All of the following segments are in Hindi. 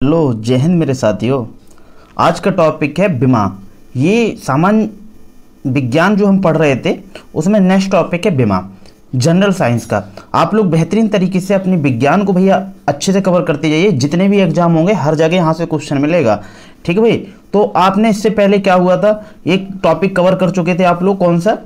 हेलो जय हिंद मेरे साथियों। आज का टॉपिक है बीमा। ये सामान्य विज्ञान जो हम पढ़ रहे थे उसमें नेक्स्ट टॉपिक है बीमा, जनरल साइंस का। आप लोग बेहतरीन तरीके से अपनी विज्ञान को भैया अच्छे से कवर करते जाइए। जितने भी एग्जाम होंगे हर जगह यहाँ से क्वेश्चन मिलेगा, ठीक है भाई। तो आपने इससे पहले क्या हुआ था, एक टॉपिक कवर कर चुके थे आप लोग, कौन सा?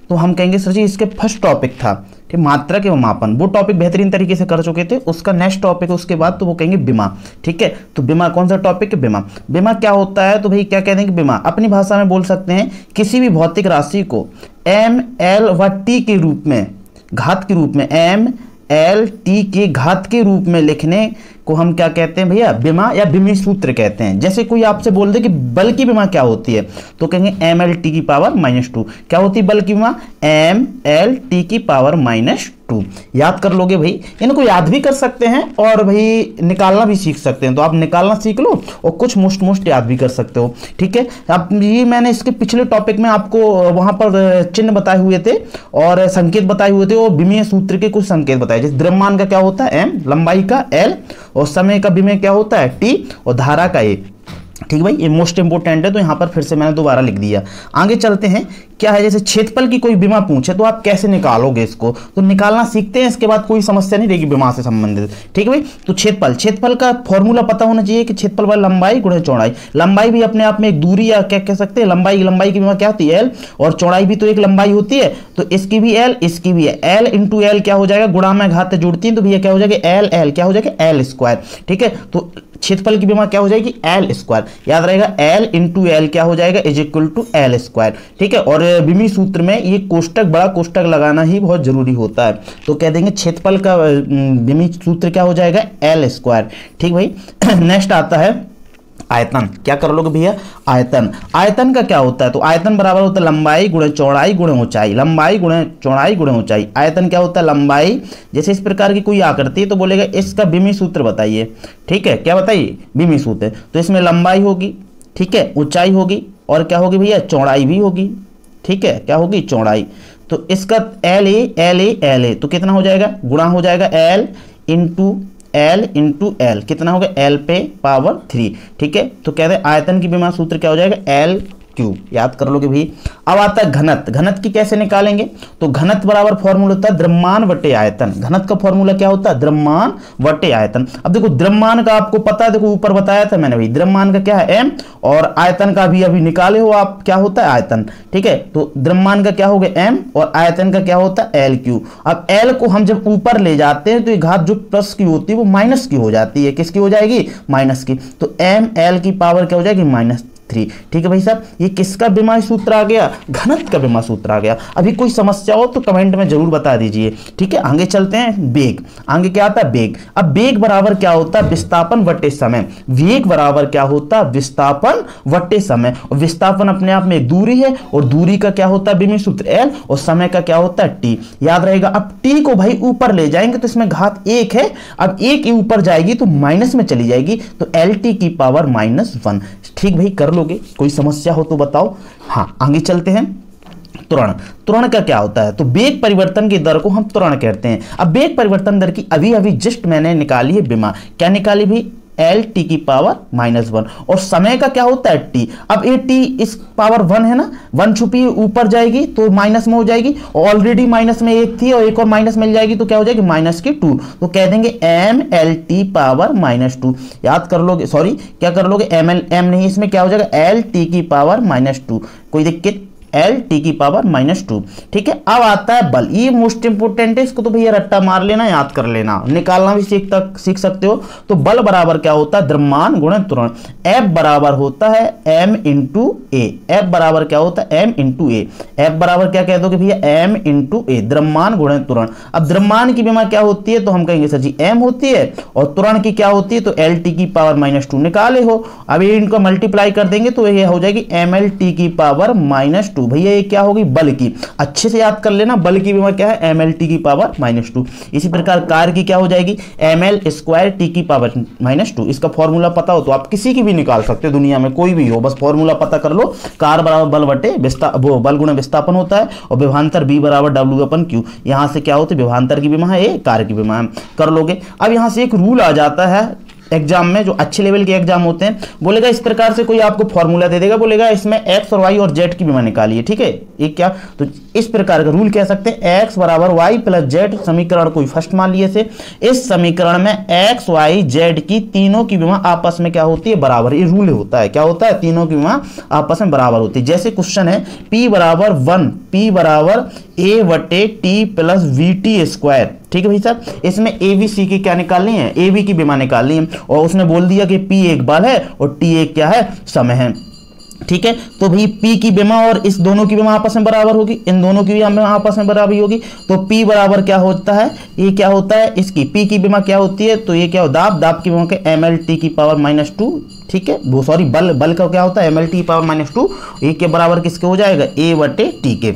तो हम कहेंगे सर जी इसके फर्स्ट टॉपिक था कि मात्रा के मापन, वो टॉपिक बेहतरीन तरीके से कर चुके थे। उसका नेक्स्ट टॉपिक उसके बाद तो वो कहेंगे बीमा, ठीक है। तो बीमा कौन सा टॉपिक है? बीमा। बीमा क्या होता है? तो भाई क्या कहते हैं कि बीमा अपनी भाषा में बोल सकते हैं किसी भी भौतिक राशि को एम एल व टी के रूप में, घात के रूप में, एम एल टी के घात के रूप में लिखने को हम क्या कहते हैं भैया? बीमा या बीमी सूत्र कहते हैं। जैसे कोई आपसे बोल दे कि बल की बीमा क्या होती है, तो कहेंगे एम एल टी की पावर -2। क्या होती है बल की बीमा? एम एल टी की पावर -2। याद कर लोगे भाई, इनको याद भी कर सकते हैं और भाई निकालना भी सीख सकते हैं। तो आप निकालना सीख लो और कुछ मोस्ट याद भी कर सकते हो, ठीक है। अब ये मैंने इसके पिछले टॉपिक में आपको वहां पर चिन्ह बताए हुए थे और संकेत बताए हुए थे और बीमीय सूत्र के कुछ संकेत बताए। जैसे द्रव्यमान का क्या होता है? एम, लंबाई का एल, और समय का बीमे क्या होता है? टी, और धारा का ए, ठीक भाई। ये मोस्ट इंपोर्टेंट है, तो यहां पर फिर से मैंने दोबारा लिख दिया। आगे चलते हैं, क्या है जैसे क्षेत्रफल की कोई बीमा पूछे तो आप कैसे निकालोगे इसको, तो निकालना सीखते हैं, इसके बाद कोई समस्या नहीं रहेगी बीमा से संबंधित, ठीक है भाई। तो क्षेत्रफल का फॉर्मूला पता होना चाहिए कि क्षेत्रफल बाय लंबाई गुणा चौड़ाई। लंबाई भी अपने आप में एक दूरी या क्या कह सकते हैं, लंबाई की बीमा क्या होती है? एल, और चौड़ाई भी तो एक लंबाई होती है, तो इसकी भी एल, इसकी भी है एल इंटू एल। क्या हो जाएगा? गुणा में घात जुड़ती है तो भैया क्या हो जाएगा? एल एल क्या हो जाएगा? एल स्क्वायर, ठीक है। तो क्षेत्रफल की बीमा क्या हो जाएगी? L square. याद रहेगा एल इंटू एल क्या हो जाएगा? Is equal to L square, ठीक है। और बीमी सूत्र में ये कोष्टक, बड़ा कोष्टक लगाना ही बहुत जरूरी होता है। तो कह देंगे क्षेत्रफल का बीमी सूत्र क्या हो जाएगा? एल स्क्वायर, ठीक भाई। नेक्स्ट आता है आयतन। क्या कर लोगे भैया? आयतन। आयतन का क्या होता है? तो आयतन बराबर होता है लंबाई गुणे चौड़ाई गुणे ऊंचाई। लंबाई गुणे चौड़ाई गुणे ऊंचाई। आयतन क्या होता है? लंबाई। जैसे इस प्रकार की कोई आकृति है तो बोलेगा इसका बीमी सूत्र बताइए, ठीक है। क्या बताइए? बीमी सूत्र। तो इसमें लंबाई होगी, ठीक है, ऊंचाई होगी, और क्या होगी भैया? चौड़ाई भी होगी, ठीक है। क्या होगी? चौड़ाई। तो इसका एल ए तो कितना हो जाएगा? गुणा हो जाएगा एल इंटू एल, कितना होगा? एल पे पावर 3, ठीक है। तो कहते हैं आयतन की बीमा सूत्र क्या हो जाएगा? L cube. याद कर लोगे भाई। अब आता है घनत्व। घनत्व की कैसे निकालेंगे? तो घनत्व बराबर फॉर्मूला होता है द्रव्यमान बटे आयतन। घनत्व का फॉर्मूला क्या होता है? द्रव्यमान बटे आयतन। अब देखो द्रव्यमान का आपको पता है, देखो ऊपर बताया था मैंने भाई, द्रव्यमान का क्या है? एम, और आयतन का भी अभी निकाले हो आप, क्या होता है? आयतन, ठीक है। तो द्रव्यमान का क्या हो गया? एम, और आयतन का क्या होता है? L Q. अब एल को हम जब ऊपर ले जाते हैं तो ये घात जो प्लस की होती है वो माइनस की हो जाती है। किसकी हो जाएगी? माइनस की। तो एम एल की पावर क्या हो जाएगी? -3, ठीक है भाई साहब। ये किसका बीमा सूत्र आ गया? घनत्व का बीमा सूत्र आ गया। अभी कोई समस्या हो तो कमेंट में जरूर बता दीजिए, ठीक है। आगे चलते हैं, वेग। आगे क्या आता है? वेग। अब वेग बराबर क्या होता है? विस्थापन बटे समय। वेग बराबर क्या होता है? विस्थापन बटे समय। और विस्थापन अपने आप में एक दूरी है, और दूरी का क्या होता है? बीमी सूत्र एल, और समय का क्या होता है? टी। याद रहेगा। अब टी को भाई ऊपर ले जाएंगे तो इसमें घात 1 है, अब 1 ऊपर जाएगी तो माइनस में चली जाएगी, तो एल टी की पावर -1, ठीक भाई। कर लोगे? कोई समस्या हो तो बताओ। हाँ, आगे चलते हैं। त्वरण। त्वरण का क्या होता है? तो वेग परिवर्तन की दर को हम त्वरण कहते हैं। अब वेग परिवर्तन दर की अभी जस्ट मैंने निकाली है बीमा। क्या निकाली भी? एल टी की पावर -1, और समय का क्या होता है? टी। अब ये टी इस पावर 1 है ना, 1 छुपी ऊपर जाएगी तो माइनस में हो जाएगी, ऑलरेडी माइनस में 1 थी और एक और माइनस मिल जाएगी तो क्या हो जाएगी? -2। तो कह देंगे एम एल टी पावर -2। याद कर लोगे, सॉरी क्या कर लोगे? एम नहीं, इसमें क्या हो जाएगा? एल टी की पावर -2। कोई दिक्कत? एल टी की पावर -2, ठीक है। अब आता है बल। ये मोस्ट इंपोर्टेंट है, इसको तो भैया रट्टा मार लेना, याद कर लेना, निकालना भी सीख सकते हो। तो बल बराबर क्या होता है? द्रव्यमान गुणा त्वरण। एफ बराबर होता है एम इंटू ए। एफ बराबर क्या होता है? एम इंटू ए। एफ बराबर क्या कह दोगे भैया? एम इंटू ए, द्रव्यमान गुणा त्वरण। अब द्रव्यमान की बीमा क्या होती है? तो हम कहेंगे सर जी एम होती है, और त्वरण की क्या होती है? तो एल टी की पावर -2 निकाले हो। अब ये इनको मल्टीप्लाई कर देंगे तो ये हो जाएगी एम एल टी की पावर -2। भैया ये क्या होगी? बल की। अच्छे से याद कर लेना, बल की बीमा क्या है? एम एल टी की पावर -2। इसी प्रकार कार्य की क्या हो जाएगी? एम एल स्क्वायर टी की पावर -2। इसका फॉर्मूला पता हो तो आप किसी की भी निकाल सकते हो, दुनिया में कोई भी हो, बस फॉर्मूला पता कर लो। कार्य बराबर बल बटे वो बल गुणा विस्थापन होता है, और विभवांतर बी बराबर W/Q। यहां से क्या होता है? विभवांतर की बीमा है, ये कार्य की बीमा है। कर लोगे। अब यहां से एक रूल आ जाता है एग्जाम में, जो अच्छे लेवल के एग्जाम होते हैं, बोलेगा इस प्रकार से कोई आपको फॉर्मूला दे देगा, बोलेगा इसमें एक्स और वाई और जेड की बीमा निकालिए, ठीक है। एक क्या, तो इस प्रकार का रूल कह सकते हैं, एक्स बराबर वाई प्लस जेड, समीकरण कोई फर्स्ट मान लिए से, इस समीकरण में एक्स वाई जेड की तीनों की बीमा आपस में क्या होती है, बराबर। ये रूल होता है, क्या होता है, तीनों की बीमा आपस में बराबर होती है। जैसे क्वेश्चन है P बराबर 1, P बराबर A बटे T plus we T square, ठीक है भाई साहब। इसमें ए बी सी की क्या निकालनी है, ए बी की बीमा निकालनी है, और उसने बोल दिया कि P एक बल है और T एक क्या है, समय है, ठीक है। तो भाई P की बीमा और इस दोनों की बीमा आपस में बराबर होगी, इन दोनों की बीमा आपस में बराबर होगी, तो P बराबर क्या होता है, ये क्या होता है, इसकी P की बीमा क्या होती है, तो ये क्या हो, दाब की बीमा के mlt की पावर -2, ठीक है, वो सॉरी बल का क्या होता है, mlt की पावर -2, ये के बराबर किसके हो जाएगा, a बटे टी के,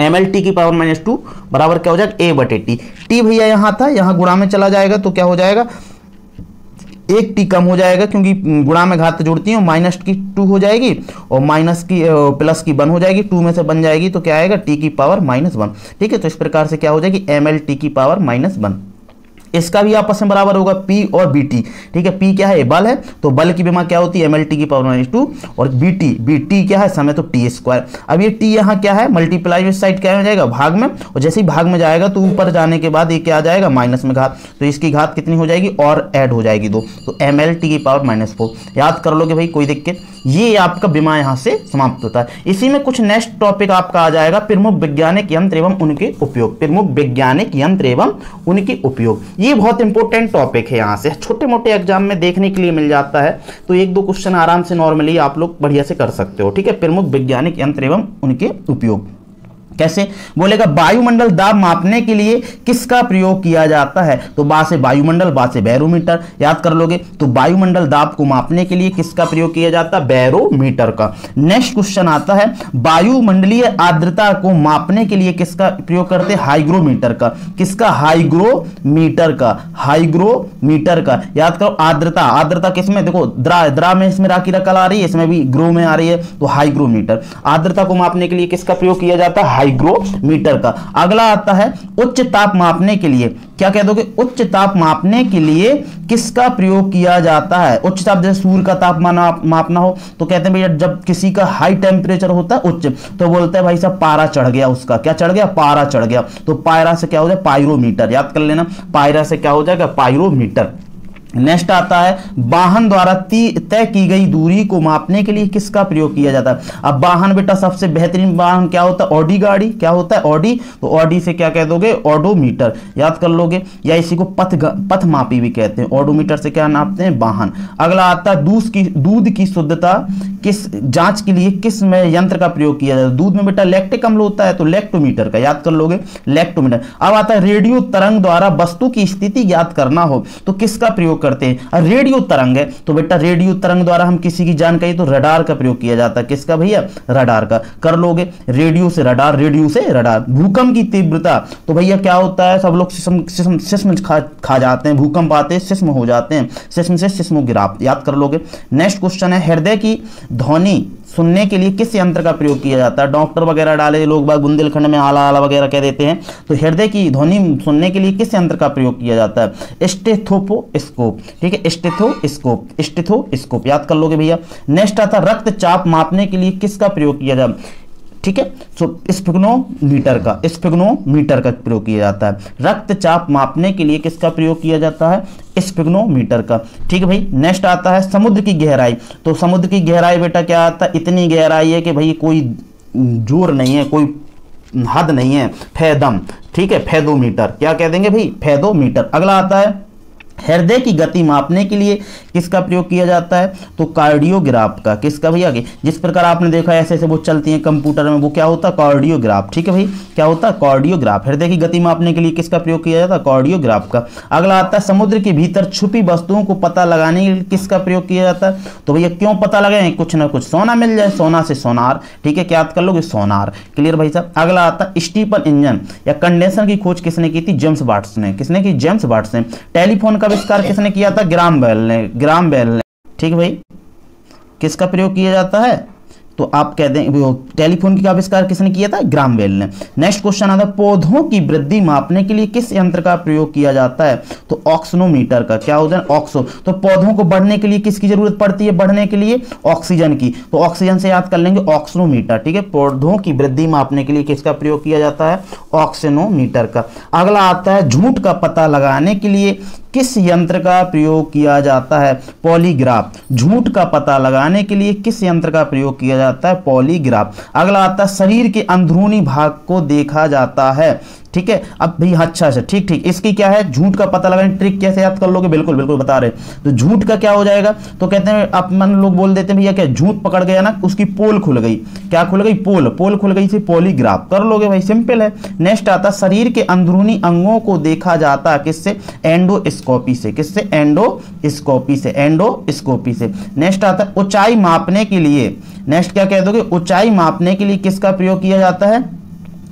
mlt की पावर -2 बराबर क्या हो जाएगा, a बटे टी। टी भैया यहाँ था, यहाँ गुणा में चला जाएगा तो क्या हो जाएगा, एक टी कम हो जाएगा, क्योंकि गुणा में घात जोड़ती है, माइनस की 2 हो जाएगी और माइनस की प्लस की 1 हो जाएगी, 2 में से बन जाएगी तो क्या आएगा, टी की पावर -1, ठीक है। तो इस प्रकार से क्या हो जाएगी, ml टी की पावर -1, इसका भी आपस में बराबर होगा P और BT, ठीक है। P क्या है, बल है, तो बल की बीमा क्या होती है, mlt की पावर -2, और BT क्या है, समय, तो टी स्क्वायर। अब ये T यहाँ क्या है, मल्टीप्लाई इस साइड क्या हो जाएगा, भाग में, और जैसे ही भाग में जाएगा तो ऊपर जाने के बाद ये क्या आ जाएगा, माइनस में घात, तो इसकी घात कितनी हो जाएगी, और ऐड हो जाएगी 2, तो mlt की पावर -4, याद कर लोगे भाई, कोई दिक्कत। ये आपका बीमा यहाँ से समाप्त होता है। इसी में कुछ नेक्स्ट टॉपिक आपका आ जाएगा, प्रमुख वैज्ञानिक यंत्र एवं उनके उपयोग, प्रमुख वैज्ञानिक यंत्र एवं उनके उपयोग। ये बहुत इंपॉर्टेंट टॉपिक है, यहाँ से छोटे मोटे एग्जाम में देखने के लिए मिल जाता है, तो 1-2 क्वेश्चन आराम से नॉर्मली आप लोग बढ़िया से कर सकते हो, ठीक है। प्रमुख वैज्ञानिक यंत्र एवं उनके उपयोग कैसे, बोलेगा वायुमंडल दाब मापने के लिए किसका प्रयोग किया जाता है, तो बा से वायुमंडल, बा से बैरोमीटर, याद कर लोगे। तो वायुमंडल दाब को मापने के लिए किसका प्रयोग किया जाता है, बैरोमीटर का। नेक्स्ट क्वेश्चन आता है, वायुमंडलीय आर्द्रता को मापने के लिए किसका प्रयोग करते हैं, हाइग्रोमीटर का, किसका, हाइग्रोमीटर का, हाइग्रोमीटर का, याद करो। आर्द्रता किसमें, देखो द्रा में इसमें रा की रकल आ रही है, इसमें भी ग्रो में आ रही है, तो हाइग्रोमीटर। आर्द्रता को मापने के लिए किसका प्रयोग किया जाता है, हाइग्रोमीटर का। अगला आता है, उच्च ताप मापने के लिए, क्या कह दोगे, उच्च ताप मापने के लिए किसका प्रयोग किया जाता है, उच्च ताप, जैसे सूर्य का तापमान मापना हो तो कहते हैं भैया जब किसी का हाई टेम्परेचर होता है, उच्च, तो बोलते हैं भाई साहब पारा चढ़ गया, उसका क्या चढ़ गया, पारा चढ़ गया, तो पायरा से क्या हो जाए, पायरोमीटर, याद कर लेना, पायरा से क्या हो जाएगा, पायरोमीटर। नेक्स्ट आता है, वाहन द्वारा तय की गई दूरी को मापने के लिए किसका प्रयोग किया जाता है। अब वाहन बेटा सबसे बेहतरीन वाहन क्या होता है, ऑडी गाड़ी, क्या होता है, ऑडी, तो ऑडी से क्या कह दोगे, ऑडोमीटर, याद कर लोगे, या इसी को पथ मापी भी कहते हैं। ऑडोमीटर से क्या नापते हैं, वाहन। अगला आता है, दूध की शुद्धता किस जांच के लिए किस में यंत्र का प्रयोग किया जाता है, दूध में बेटा लैक्टिक अम्ल होता है, तो लैक्टोमीटर का, याद कर लोगे, लैक्टोमीटर। अब आता है, रेडियो तरंग द्वारा वस्तु की स्थिति ज्ञात करना हो तो किसका प्रयोग करते हैं, रेडियो तरंग है, तो बेटा रेडियो तरंग द्वारा हम किसी की जानकारी, तो रडार का प्रयोग किया जाता है, किसका भैया, रडार का, कर लोगे, रेडियो से रडार, रेडियो से रडार। भूकंप की तीव्रता, तो भैया क्या होता है, सब लोग सिस्म खा जाते हैं, भूकंप आते हैं सिस्म हो जाते हैं, सिस्म से सिस्मोग्राफ, याद कर लोगे। नेक्स्ट क्वेश्चन है, हृदय की ध्वनि सुनने के लिए किस यंत्र का प्रयोग किया जाता है, डॉक्टर वगैरह डाले लोग बाग बुंदेलखंड में आला आला वगैरह कह देते हैं, तो हृदय की ध्वनि सुनने के लिए किस यंत्र का प्रयोग किया जाता है, स्टेथोस्कोप, ठीक है, स्टेथोस्कोप, याद कर लोगे भैया। नेक्स्ट आता है, रक्तचाप मापने के लिए किसका प्रयोग किया जाता है, ठीक है, सो स्फिग्नोमीटर का प्रयोग किया जाता है। रक्तचाप मापने के लिए किसका प्रयोग किया जाता है, स्फिग्नोमीटर का, ठीक है भाई। नेक्स्ट आता है, समुद्र की गहराई, तो समुद्र की गहराई बेटा क्या आता है, इतनी गहराई है कि भाई कोई जोर नहीं है, कोई हद नहीं है, फेदम, ठीक है, फेदोमीटर, क्या कह देंगे भाई, फेदोमीटर। अगला आता है, हृदय की गति मापने के लिए किसका प्रयोग किया जाता है, तो कार्डियोग्राफ का, किसका भैया, जिस प्रकार आपने देखा ऐसे ऐसे वो चलती हैं कंप्यूटर में, वो क्या होता है, कार्डियोग्राफ, ठीक है भाई, क्या होता है, कार्डियोग्राफ। हृदय की गति मापने के लिए किसका प्रयोग किया जाता है, कार्डियोग्राफ का। अगला आता है, समुद्र के भीतर छुपी वस्तुओं को पता लगाने के लिए किसका प्रयोग किया जाता है, तो भैया क्यों पता लगाएं, कुछ ना कुछ सोना मिल जाए, सोना से सोनार, ठीक है, क्या याद कर लोगे, सोनार, क्लियर भाई साहब। अगला आता है, स्टीफन इंजन या कंडेंसर की खोज किसने की थी, जेम्स वाट्स ने, किसने की, जेम्स वाट्स ने। टेलीफोन का आविष्कार किसने किया था, ग्राहम बेल ने, ठीक है भाई। किसका प्रयोग किया जाता है, तो आप कह दें टेलीफोन का आविष्कार किसने किया था? ग्राहम बेल ने। नेक्स्ट क्वेश्चन आता है पौधों की वृद्धि मापने के लिए किस यंत्र का प्रयोग किया जाता है? तो ऑक्सोनोमीटर का। क्या होता है? ऑक्सो। तो पौधों को बढ़ने के लिए किसकी जरूरत पड़ती है? बढ़ने के लिए ऑक्सीजन की। तो ऑक्सीजन से याद कर लेंगे ऑक्सोनोमीटर। ठीक है, पौधों की वृद्धि मापने के लिए किसका प्रयोग किया जाता है? ऑक्सीनोमीटर का। अगला आता है झूठ का पता लगाने के लिए किस यंत्र का प्रयोग किया जाता है? पॉलीग्राफ। झूठ का पता लगाने के लिए किस यंत्र का प्रयोग किया जाता है? पॉलीग्राफ। अगला आता है शरीर के अंदरूनी भाग को देखा जाता है। ठीक है, अब भाई अच्छा ठीक, इसकी क्या है? झूठ का पता लगाने ट्रिक कैसे याद कर लोगे? बिल्कुल बता रहे। तो झूठ का क्या हो जाएगा? तो कहते हैं अपन लोग बोल देते हैं भैया क्या झूठ पकड़ गया ना, उसकी पोल खुल गई। क्या खुल गई? पोल खुल गई से पॉलीग्राफ कर लोगे भाई, सिंपल है। नेक्स्ट आता शरीर के अंदरूनी अंगों को देखा जाता है किससे? एंडोस्कोपी से। किससे? एंडोस्कोपी से। नेक्स्ट आता ऊंचाई मापने के लिए, नेक्स्ट क्या कह दोगे? ऊंचाई मापने के लिए किसका प्रयोग किया जाता है?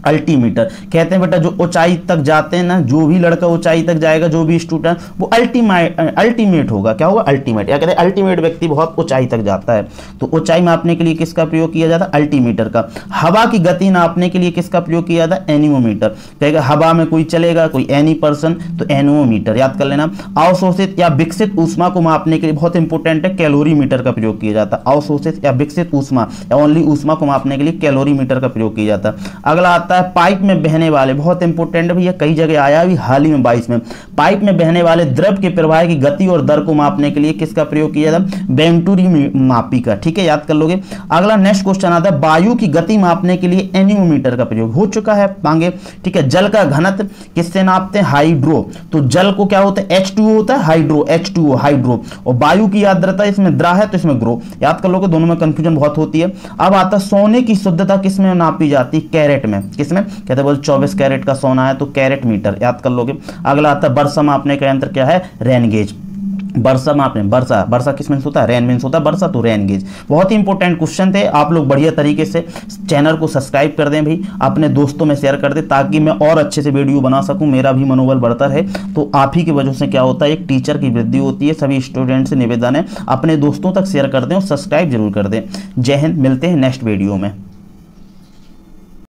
अल्टीमीटर। कहते हैं बेटा जो ऊंचाई तक जाते हैं ना, जो भी लड़का ऊंचाई तक जाएगा, जो भी स्टूडेंट, वो अल्टीमेट होगा। क्या होगा? अल्टीमेट। या कहते हैं अल्टीमेट व्यक्ति बहुत ऊंचाई तक जाता है। तो ऊंचाई मापने के लिए किसका प्रयोग किया जाता है? अल्टीमीटर का। हवा की गति नापने के लिए किसका प्रयोग किया जाता है? एनीमोमीटर। कहेगा हवा में कोई चलेगा, कोई एनी पर्सन, तो एनीमोमीटर याद कर लेना। अवशोषित या विकसित ऊष्मा को मापने के लिए बहुत इंपॉर्टेंट है, कैलोरीमीटर का प्रयोग किया जाता है। अवशोषित या विकसित ऊष्मा या ओनली ऊष्मा को मापने के लिए कैलोरीमीटर का प्रयोग किया जाता है। अगला आता है पाइप में बहने वाले, बहुत इंपॉर्टेंट है भैया, कई जगह आया भी हाल ही में 22 में। पाइप में बहने वाले द्रव के प्रवाह की गति और दर को मापने के लिए किसका प्रयोग किया जाता है? वेंटुरी मापी का। ठीक है, याद कर लोगे। अगला नेक्स्ट क्वेश्चन आता है वायु की गति मापने के लिए एनीमोमीटर का प्रयोग हो चुका है आगे। ठीक है, जल का घनत्व किससे नापते हैं? हाइड्रो। तो जल को क्या होता है? H2O होता है, हाइड्रो, H2O हाइड्रो। और वायु की आर्द्रता इसमें द्रा है तो इसमें ग्रो। याद कर लोगे, दोनों में कंफ्यूजन बहुत होती है। अब आता है सोने की शुद्धता किसमें नापी जाती है? कैरेट में। किसमें? कहते हैं बोल 24 कैरेट का सोना है तो कैरेट मीटर। याद कर लोगे। अगला आता है वर्षा मापने का यंत्र क्या है? Rain gauge. वर्षा मापने, वर्षा किस मीन्स होता है? रेन मीन्स होता है वर्षा, तो रेन गेज। बहुत ही इंपॉर्टेंट क्वेश्चन थे। आप लोग बढ़िया तरीके से चैनल को सब्सक्राइब कर दें भाई, अपने दोस्तों में शेयर कर दें ताकि मैं और अच्छे से वीडियो बना सकूं, मेरा भी मनोबल बढ़ता है। तो आप ही की वजह से क्या होता है, एक टीचर की वृद्धि होती है। सभी स्टूडेंट से निवेदन है अपने दोस्तों तक शेयर कर दें और सब्सक्राइब जरूर कर दें। जय हिंद, मिलते हैं नेक्स्ट वीडियो में।